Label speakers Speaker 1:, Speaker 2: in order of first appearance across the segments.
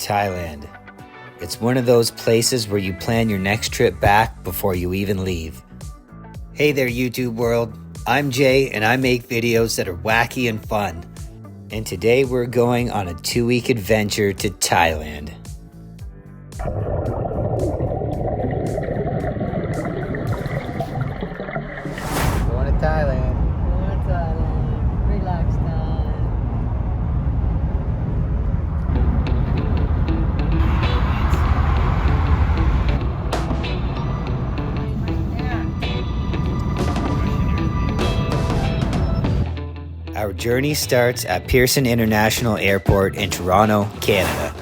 Speaker 1: Thailand. It's one of those places where you plan your next trip back before you even leave. Hey there, YouTube world. I'm Jay, and I make videos that are wacky and fun. And today we're going on a 2-week adventure to Thailand. Going to Thailand.
Speaker 2: Relax time.
Speaker 1: Our journey starts at Pearson International Airport in Toronto, Canada.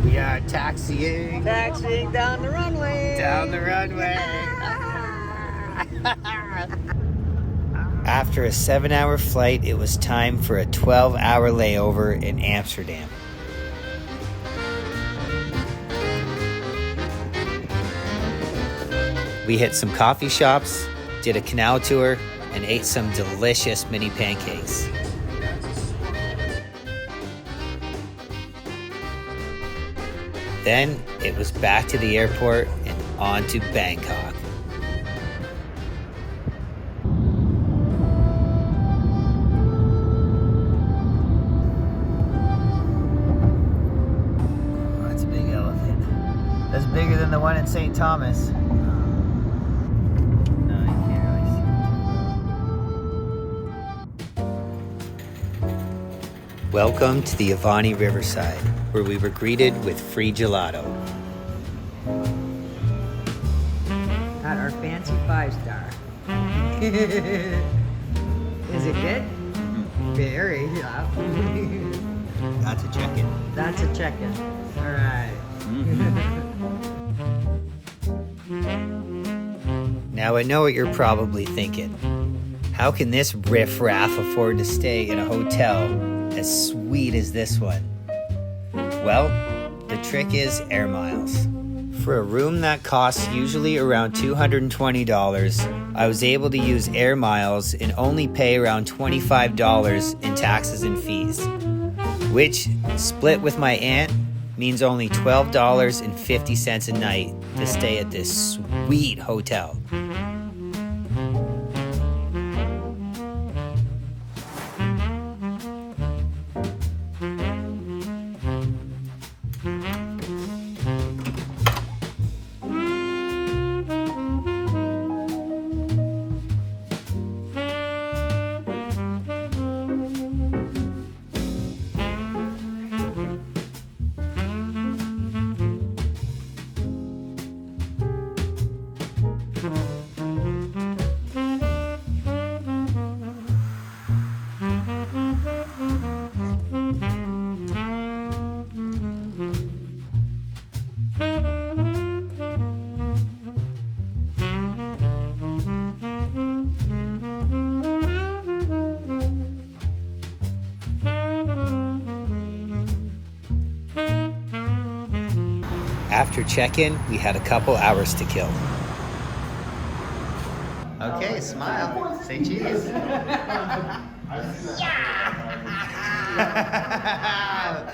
Speaker 1: We are taxiing
Speaker 2: Taxiing down the runway.
Speaker 1: down the runway. After a 7-hour flight, it was time for a 12-hour layover in Amsterdam. We hit some coffee shops, did a canal tour, and ate some delicious mini pancakes. Then it was back to the airport and on to Bangkok. Oh, that's a big elephant. That's bigger than the one in St. Thomas. No, you can't really see. Welcome to the Avani Riverside, where we were greeted with free gelato.
Speaker 2: At our fancy 5-star. Is it good? Very, yeah.
Speaker 1: That's a check-in.
Speaker 2: That's a check-in. All right.
Speaker 1: Now I know what you're probably thinking. How can this riff-raff afford to stay in a hotel as sweet as this one? Well, the trick is air miles. For a room that costs usually around $220, I was able to use air miles and only pay around $25 in taxes and fees, which, split with my aunt, means only $12.50 a night to stay at this sweet hotel. After check-in, we had a couple hours to kill. Okay, smile. Say cheese. Yeah!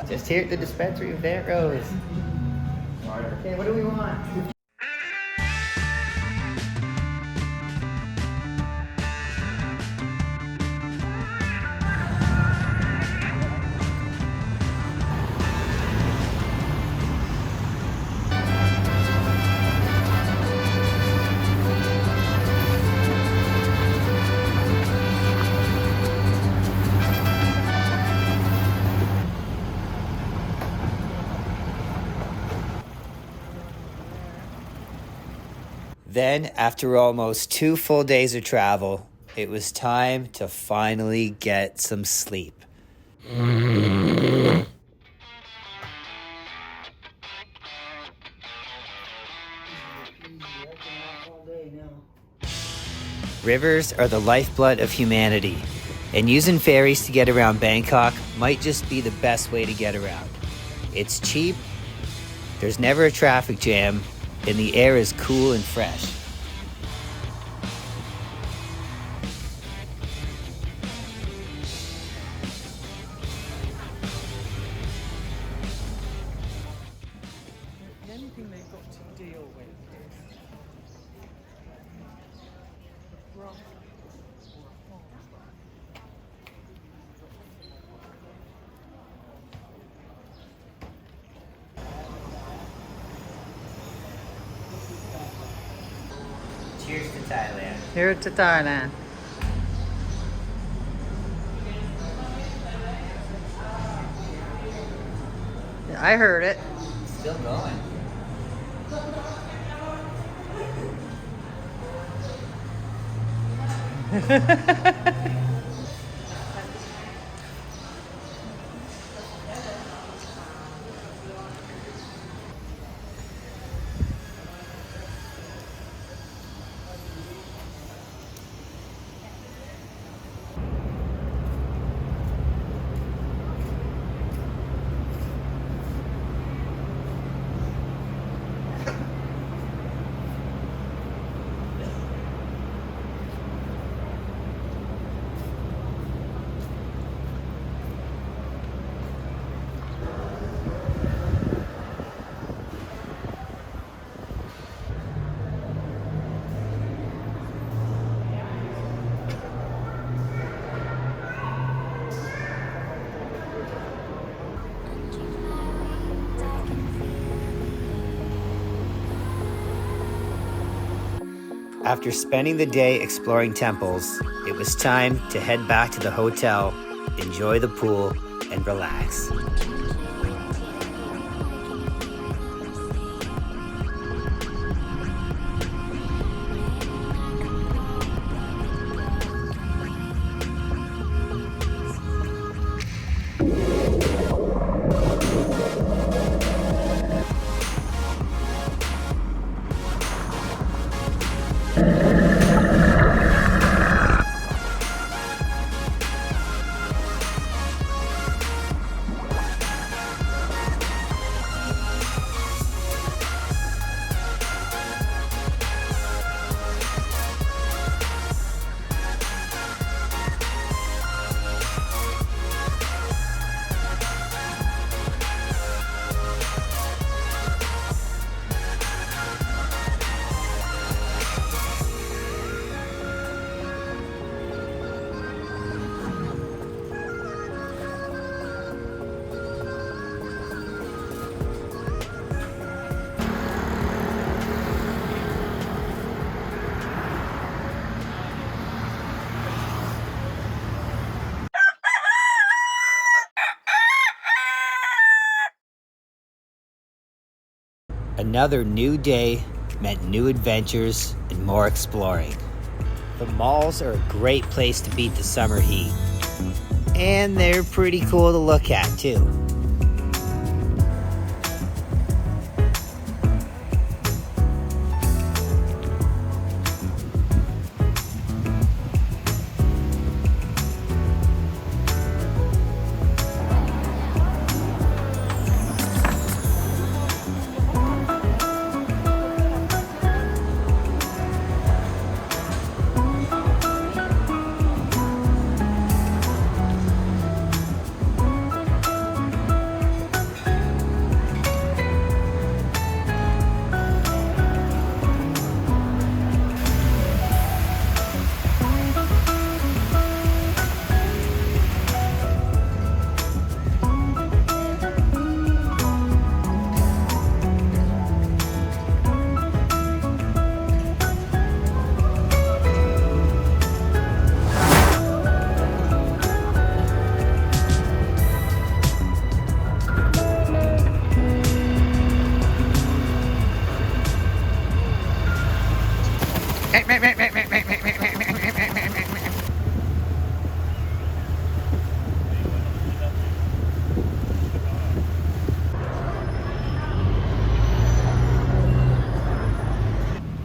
Speaker 1: Just here at the dispensary of Aunt Rose. Okay, what do we want? Then, after almost 2 full days of travel, it was time to finally get some sleep. Rivers are the lifeblood of humanity, and using ferries to get around Bangkok might just be the best way to get around. It's cheap, There's never a traffic jam, and the air is cool and fresh.
Speaker 3: Anything they've got to deal with is rough.
Speaker 1: Cheers to Thailand.
Speaker 2: Here to Thailand. I heard it.
Speaker 1: Still going. After spending the day exploring temples, it was time to head back to the hotel, enjoy the pool, and relax. Another new day meant new adventures and more exploring. The malls are a great place to beat the summer heat. And they're pretty cool to look at too.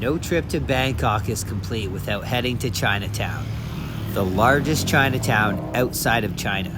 Speaker 1: No trip to Bangkok is complete without heading to Chinatown, the largest Chinatown outside of China.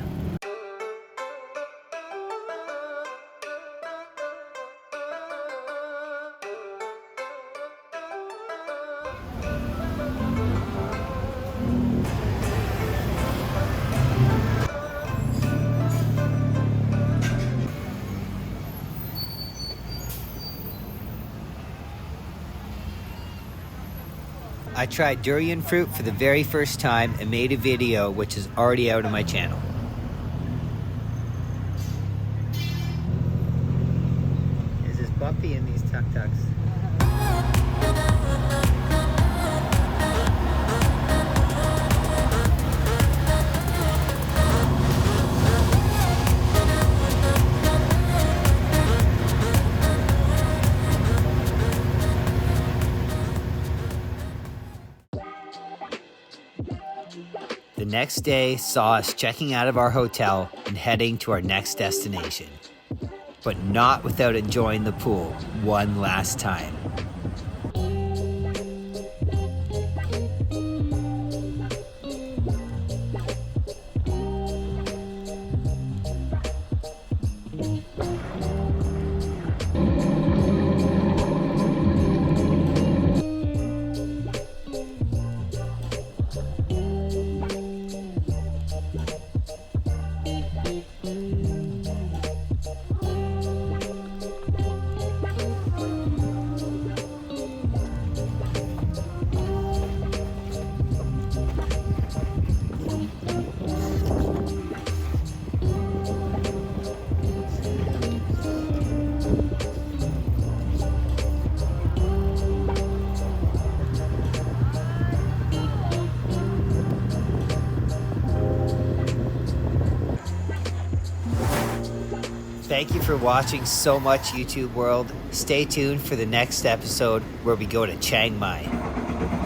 Speaker 1: I tried durian fruit for the very first time and made a video which is already out on my channel. Is this puppy in these tuk-tuks? The next day saw us checking out of our hotel and heading to our next destination, but not without enjoying the pool one last time. Thank you for watching so much, YouTube world. Stay tuned for the next episode where we go to Chiang Mai.